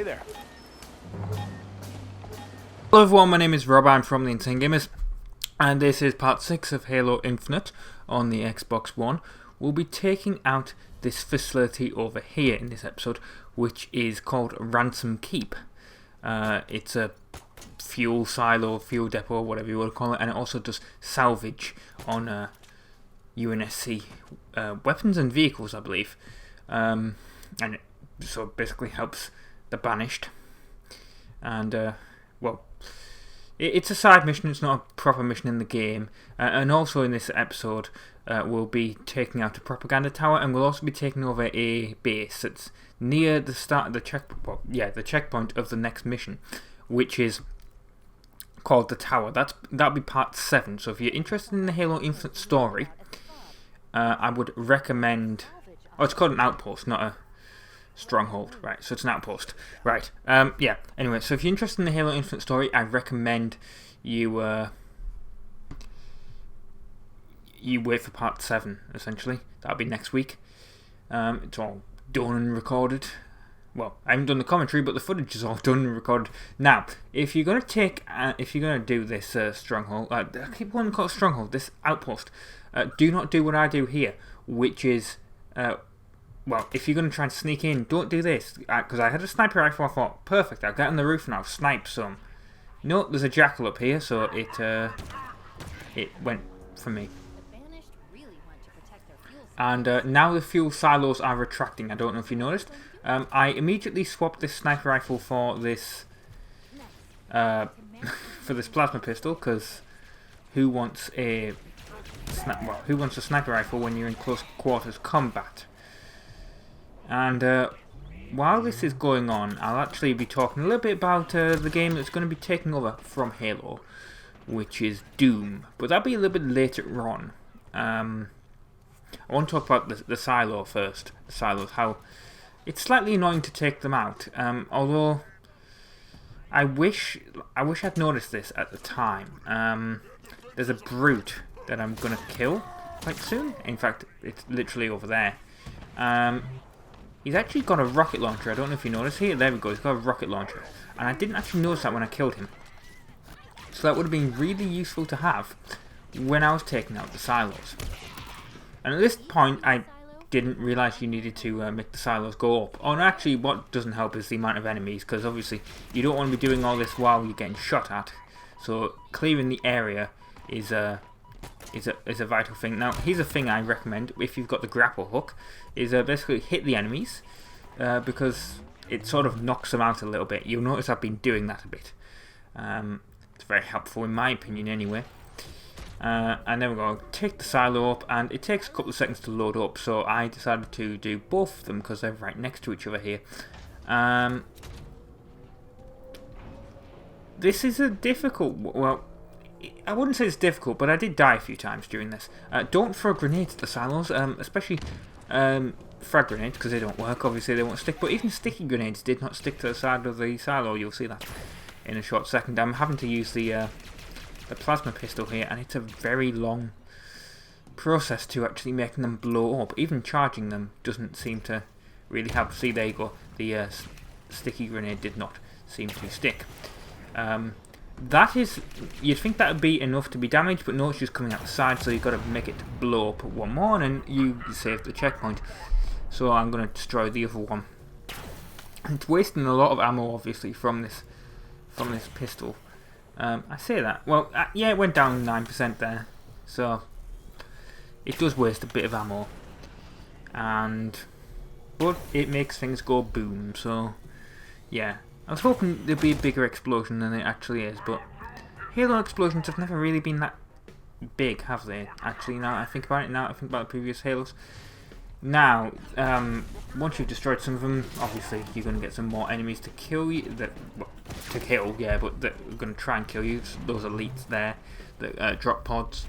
Hey there. Hello everyone, my name is Rob, I'm from the Insane Gamers, and this is part 6 of Halo Infinite on the Xbox One. We'll be taking out this facility over here in this episode, which is called Ransom Keep. It's a fuel silo, fuel depot, whatever you want to call it, and it also does salvage on UNSC weapons and vehicles, I believe. And it so basically helps the Banished. And, well, it's a side mission, it's not a proper mission in the game. And also in this episode, we'll be taking out a propaganda tower, and we'll also be taking over a base that's near the start of the the checkpoint of the next mission, which is called the Tower. That'll be part 7. So if you're interested in the Halo Infinite story, I would recommend. Oh, it's called an outpost, not a stronghold, right? So it's an outpost, right? Yeah. Anyway, so if you're interested in the Halo Infinite story, I recommend you you wait for part 7. Essentially, that'll be next week. It's all done and recorded. Well, I haven't done the commentary, but the footage is all done and recorded. Now, if you're gonna do this stronghold, I keep wanting to call it stronghold, this outpost, do not do what I do here, which is well, if you're going to try and sneak in, don't do this. Because I had a sniper rifle, I thought, perfect, I'll get on the roof and I'll snipe some. No, there's a jackal up here, so it went for me. And now the fuel silos are retracting. I don't know if you noticed. I immediately swapped this sniper rifle for this for this plasma pistol, because who wants a sniper rifle when you're in close quarters combat? And while this is going on, I'll actually be talking a little bit about the game that's going to be taking over from Halo, which is Doom. But that'll be a little bit later on. I want to talk about the silo first. The silos, how it's slightly annoying to take them out. Although I wish I'd noticed this at the time. There's a brute that I'm going to kill quite soon. In fact, it's literally over there. He's actually got a rocket launcher. I don't know if you noticed here. There we go. He's got a rocket launcher. And I didn't actually notice that when I killed him. So that would have been really useful to have when I was taking out the silos. And at this point, I didn't realise you needed to make the silos go up. Oh, and actually, what doesn't help is the amount of enemies, because obviously you don't want to be doing all this while you're getting shot at. So clearing the area is a vital thing. Now, here's a thing I recommend if you've got the grapple hook, is basically hit the enemies, because it sort of knocks them out a little bit. You'll notice I've been doing that a bit. It's very helpful in my opinion anyway. And then we're going to take the silo up, and it takes a couple of seconds to load up, so I decided to do both of them because they're right next to each other here. This is a difficult, well, I wouldn't say it's difficult, but I did die a few times during this. Don't throw grenades at the silos, especially frag grenades, because they don't work. Obviously they won't stick, but even sticky grenades did not stick to the side of the silo. You'll see that in a short second. I'm having to use the plasma pistol here, and it's a very long process to actually making them blow up. Even charging them doesn't seem to really help. See, there you go. The sticky grenade did not seem to stick. That is, you'd think that would be enough to be damaged, but no, it's just coming out the side, so you've got to make it blow up one more, and then you save the checkpoint. So I'm going to destroy the other one. It's wasting a lot of ammo, obviously, from this pistol. I say that. Well, yeah, it went down 9% there, so it does waste a bit of ammo, but it makes things go boom. So yeah. I was hoping there'd be a bigger explosion than it actually is, but Halo explosions have never really been that big, have they? Actually, now I think about it, now I think about the previous Halos. Now, once you've destroyed some of them, obviously you're going to get some more enemies to kill you. But they're going to try and kill you. Those elites there, the drop pods.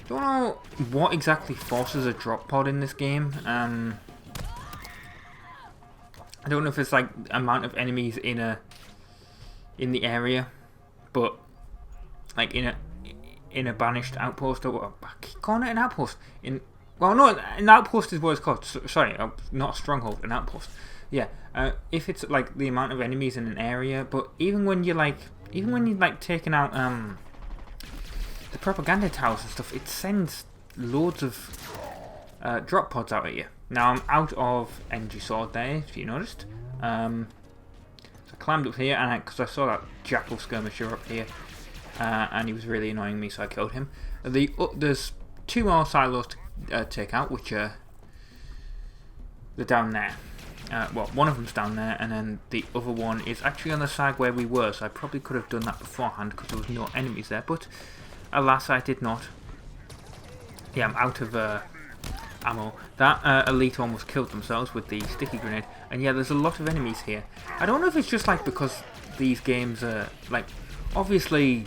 Don't know what exactly forces a drop pod in this game. I don't know if it's like amount of enemies in the area, but like in a banished outpost, or I keep calling it an outpost. Well, no, an outpost is what it's called. Sorry, not a stronghold, an outpost. Yeah, if it's like the amount of enemies in an area, but even when you're taking out the propaganda towers and stuff, it sends loads of drop pods out at you. Now I'm out of energy sword there, if you noticed. So I climbed up here, and because I saw that jackal skirmisher up here, and he was really annoying me, so I killed him. There's 2 more silos to take out, which are they're down there. Well, one of them's down there, and then the other one is actually on the side where we were, so I probably could have done that beforehand because there was no enemies there, but alas, I did not. Yeah, I'm out of ammo. That elite almost killed themselves with the sticky grenade, and yeah, there's a lot of enemies here. I don't know if it's just like because these games are like, obviously,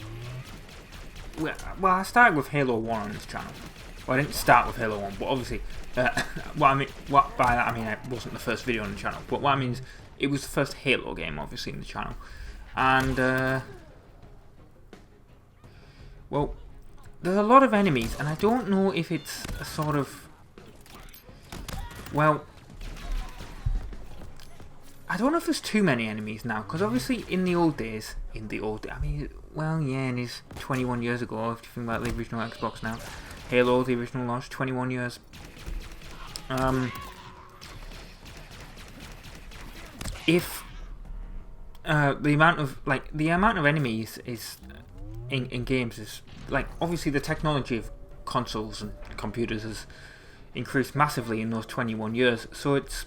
well, I started with Halo 1 on this channel. Well, I didn't start with Halo 1, but obviously, what by that I mean, it wasn't the first video on the channel, but what I mean is, it was the first Halo game, obviously, in the channel. And, well, there's a lot of enemies, and I don't know if it's a sort of, well, I don't know if there's too many enemies now, because obviously in the old days, I mean, well, yeah, and it's 21 years ago, if you think about the original Xbox now. Halo, the original launch, 21 years. If the amount of enemies is in games is like, obviously the technology of consoles and computers has increased massively in those 21 years, so it's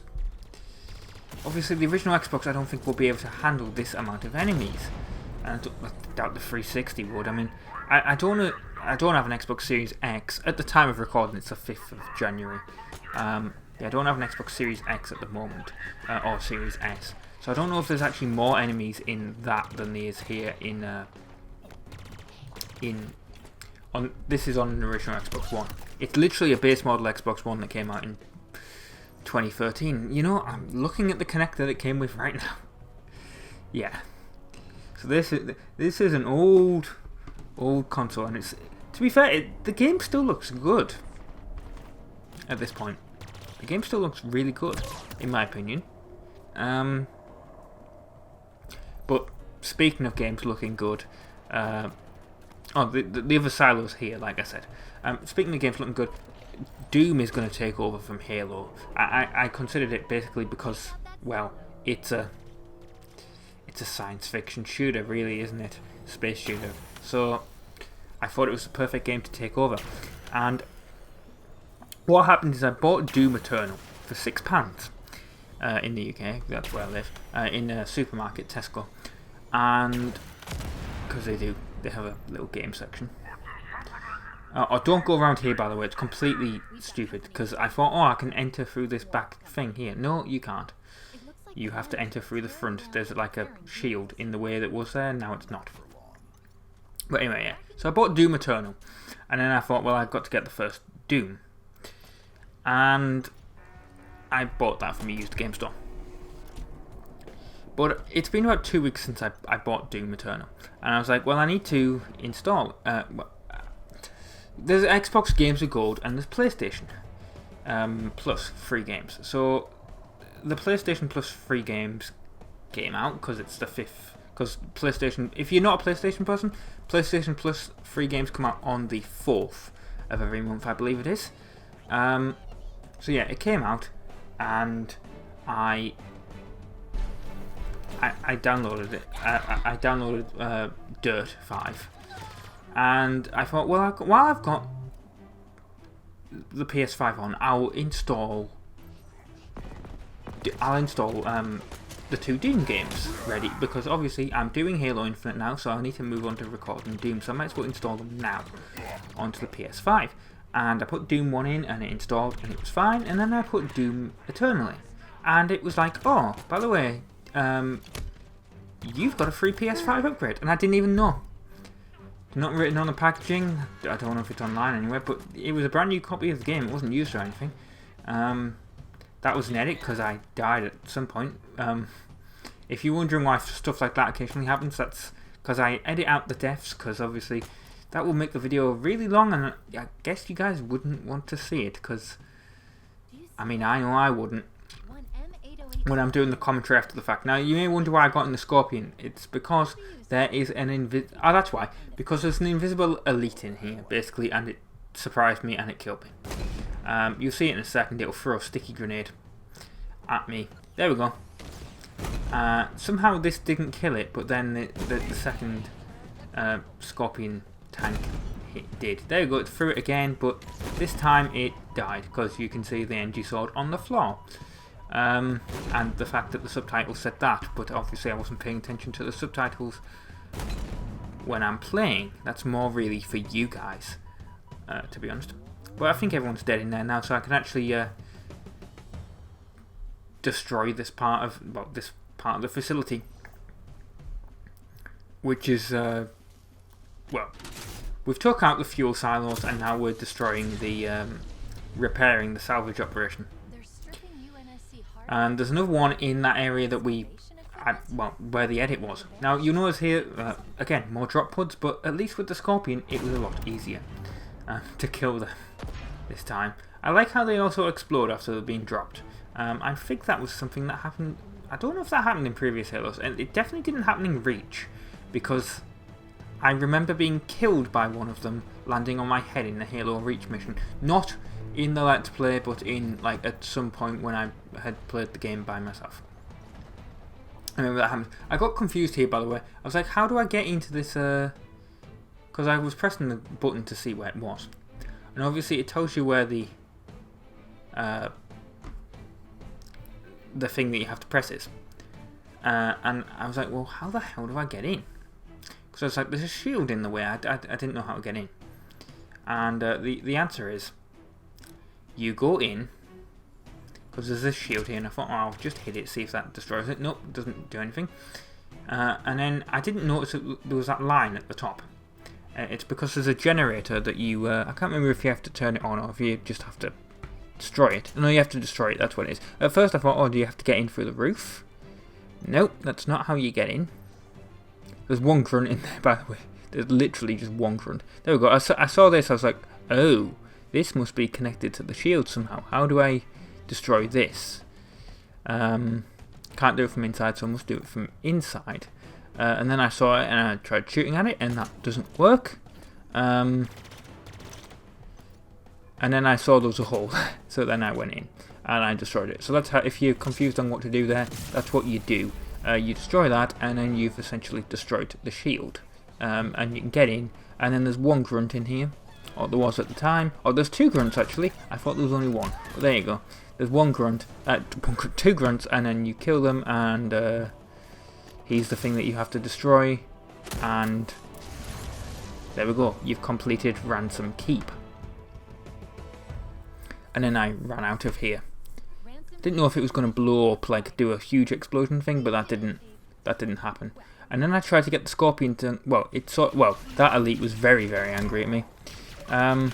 obviously the original Xbox I don't think will be able to handle this amount of enemies, and I doubt the 360 would. I mean, I don't have an Xbox Series X at the time of recording. It's the 5th of January. Yeah, I don't have an Xbox Series X at the moment, or Series S. So I don't know if there's actually more enemies in that than there is here this is on the original Xbox One. It's literally a base model Xbox One that came out in 2013. You know, I'm looking at the connector that came with right now. Yeah. So this is an old console, and it's, to be fair, the game still looks good at this point. The game still looks really good, in my opinion. But speaking of games looking good, the other silos here, like I said. Speaking of games looking good, Doom is going to take over from Halo. I considered it basically because, well, it's a science fiction shooter, really, isn't it? Space shooter. So I thought it was the perfect game to take over. And what happened is I bought Doom Eternal for £6 in the UK. That's where I live. In a supermarket, Tesco, and because they have a little game section. Oh, don't go around here, by the way. It's completely stupid, because I thought, oh, I can enter through this back thing here. No, you can't. You have to enter through the front. There's like a shield in the way that was there. Now it's not. But anyway, yeah. So I bought Doom Eternal, and then I thought, well, I've got to get the first Doom, and I bought that from a used game store. But it's been about 2 weeks since I bought Doom Eternal, and I was like, well, I need to install. There's Xbox Games with Gold, and there's PlayStation Plus free games. So the PlayStation Plus free games came out because it's the 5th. Because PlayStation, if you're not a PlayStation person, PlayStation Plus free games come out on the 4th of every month, I believe it is. So yeah, it came out, and I downloaded it. I downloaded Dirt 5, and I thought, well, while I've got the PS5 on, I'll install the 2 Doom games ready, because obviously I'm doing Halo Infinite now, so I need to move on to recording Doom, so I might as well install them now onto the PS5. And I put Doom 1 in, and it installed, and it was fine, and then I put Doom Eternal in, and it was like, oh, by the way, you've got a free PS5 upgrade, and I didn't even know. Not written on the packaging. I don't know if it's online anywhere, but it was a brand new copy of the game. It wasn't used or anything. That was an edit because I died at some point. If you're wondering why stuff like that occasionally happens, that's because I edit out the deaths, because obviously that will make the video really long, and I guess you guys wouldn't want to see it, because I mean, I know I wouldn't. when I'm doing the commentary after the fact. Now, you may wonder why I got in the Scorpion. It's because there is an that's why. Because there's an invisible elite in here, basically, and it surprised me and it killed me. You'll see it in a second. It'll throw a sticky grenade at me. There we go. Somehow this didn't kill it, but then the second Scorpion tank did. There we go. It threw it again, but this time it died because you can see the energy sword on the floor. And the fact that the subtitles said that, but obviously I wasn't paying attention to the subtitles when I'm playing. That's more really for you guys, to be honest. But I think everyone's dead in there now, so I can actually destroy this part of the facility, which is well, we've took out the fuel silos and now we're destroying the repairing the salvage operation. And there's another one in that area that where the edit was. Now you'll notice here, again, more drop pods, but at least with the Scorpion it was a lot easier to kill them this time. I like how they also explode after they're being dropped. I think that was something that happened, I don't know if that happened in previous Halos, and it definitely didn't happen in Reach, because I remember being killed by one of them landing on my head in the Halo Reach mission. Not in the Let's Play, but in like at some point when I had played the game by myself. I remember that happened. I got confused here, by the way. I was like, how do I get into this? Because I was pressing the button to see where it was, and obviously it tells you where the thing that you have to press is. And I was like, well, how the hell do I get in? Because I was like, there's a shield in the way. I didn't know how to get in. And the answer is, you go in, because there's this shield here, and I thought, oh, I'll just hit it, see if that destroys it. Nope, doesn't do anything. And then I didn't notice that there was that line at the top. It's because there's a generator that you, I can't remember if you have to turn it on or if you just have to destroy it. No, you have to destroy it, that's what it is. At first I thought, oh, do you have to get in through the roof? Nope, that's not how you get in. There's one grunt in there, by the way. There's literally just one grunt. There we go. I saw this, I was like, oh, this must be connected to the shield somehow. How do I destroy this? Can't do it from inside, so I must do it from inside. And then I saw it and I tried shooting at it, and that doesn't work. And then I saw there was a hole, so then I went in and I destroyed it. So that's how, if you're confused on what to do there, that's what you do. You destroy that, and then you've essentially destroyed the shield. And you can get in, and then there's one grunt in here, or there was at the time. Oh, there's two grunts actually. I thought there was only one, but there you go. There's one grunt, two grunts, and then you kill them, and he's the thing that you have to destroy, and there we go. You've completed Ransom Keep. And then I ran out of here. Didn't know if it was going to blow up, like do a huge explosion thing, but that didn't happen. And then I tried to get the Scorpion to, that elite was very, very angry at me. But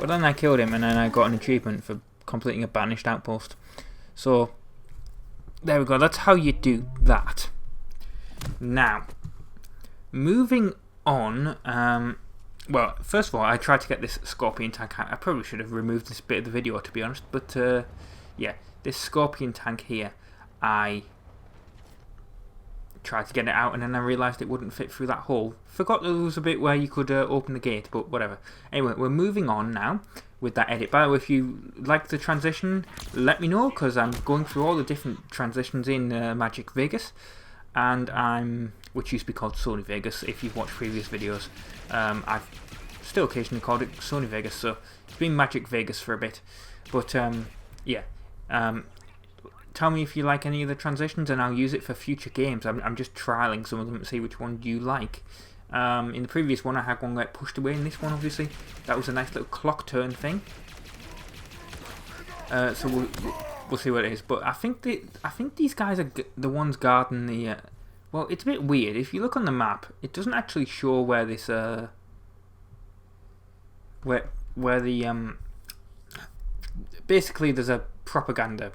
then I killed him, and then I got an achievement for completing a Banished outpost. So there we go. That's how you do that. Now, moving on. Well, first of all, I tried to get this Scorpion tank. I probably should have removed this bit of the video, to be honest. But yeah, this Scorpion tank here, I tried to get it out, and then I realised it wouldn't fit through that hole. Forgot there was a bit where you could open the gate, but whatever. Anyway, we're moving on now with that edit. By the way, if you like the transition, let me know, because I'm going through all the different transitions in Magic Vegas, and which used to be called Sony Vegas. If you've watched previous videos, I've still occasionally called it Sony Vegas, so it's been Magic Vegas for a bit. But yeah, tell me if you like any of the transitions, and I'll use it for future games. I'm just trialing some of them to see which one you like. In the previous one I had one get pushed away, in this one obviously that was a nice little clock turn thing. So we'll see what it is. But I think these guys are the ones guarding the. Well, it's a bit weird. If you look on the map, it doesn't actually show where this where the basically there's a propaganda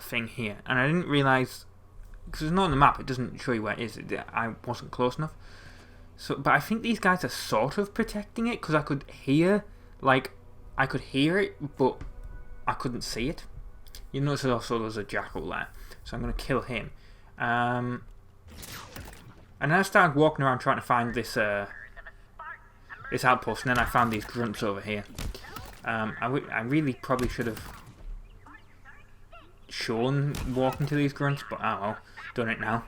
thing here, and I didn't realise, because it's not on the map, it doesn't show you where it is. I wasn't close enough. So, but I think these guys are sort of protecting it, because I could hear it, but I couldn't see it. You notice also there's a jackal there, so I'm going to kill him. And then I started walking around trying to find this this outpost, and then I found these grunts over here. I really probably should have shown walking to these grunts, but oh well, done it now.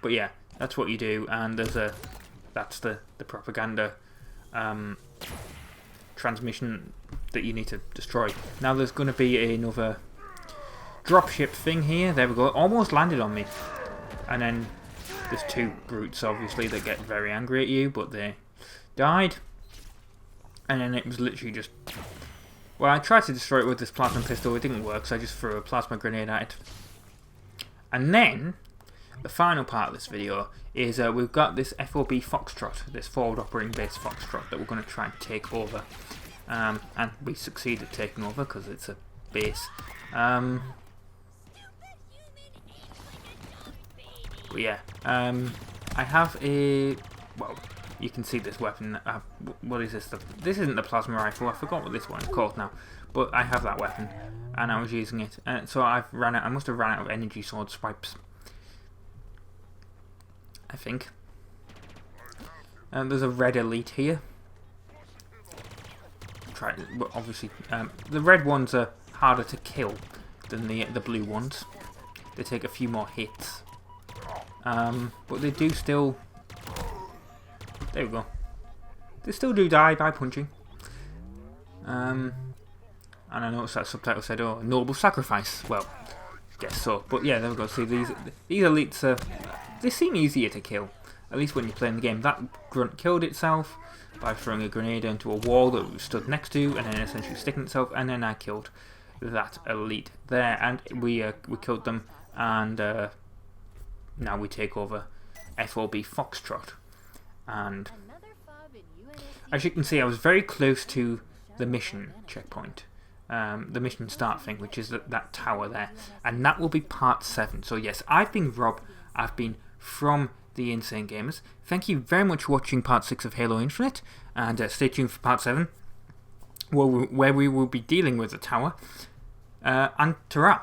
But yeah, that's what you do, and that's the propaganda transmission that you need to destroy. Now there's going to be another dropship thing here. There we go. It almost landed on me, and then there's two brutes obviously that get very angry at you, but they died. And then it was literally just, well, I tried to destroy it with this plasma pistol. It didn't work, so I just threw a plasma grenade at it. And then the final part of this video is we've got this FOB Foxtrot, this forward operating base Foxtrot, that we're going to try and take over. And we succeed at taking over because it's a base. But yeah, I have a, well, you can see this weapon. What is this? This isn't the plasma rifle. I forgot what this one is called now. But I have that weapon, and I was using it. So I've ran out. I must have ran out of energy sword swipes, I think. There's a red elite here. Try, obviously, the red ones are harder to kill than the blue ones. They take a few more hits, but they do still. There we go. They still do die by punching. And I noticed that subtitle said, "Oh, noble sacrifice." Well, guess so. But yeah, there we go. See, these elites are, they seem easier to kill, at least when you're playing the game. That grunt killed itself by throwing a grenade into a wall that it stood next to, and then essentially sticking itself. And then I killed that elite there, and we killed them. And now we take over FOB Foxtrot. And as you can see, I was very close to the mission checkpoint, the mission start thing, which is that tower there, and that will be part 7. So yes, I've been Rob, I've been from the Insane Gamers. Thank you very much for watching part 6 of Halo Infinite, and stay tuned for part 7, where we will be dealing with the tower, and ta-ra!